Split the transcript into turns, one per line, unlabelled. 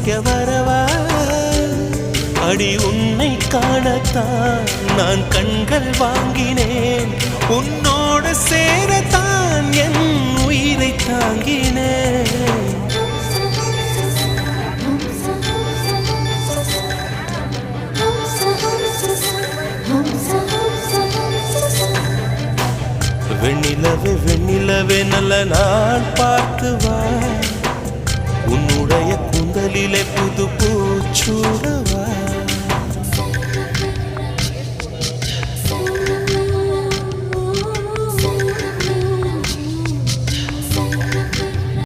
ரசிக்க வரவா அடி உன்னை காணத்தான் நான் கண்கள் வாங்கினேன் உன்னோடு சேரத்தான் என் உயிரை தாங்கினேன் வெண்ணிலவே வெண்ணிலவே நல்ல நான் பார்த்து வா உன்னுடைய கூந்தலிலே புது பூச்சூட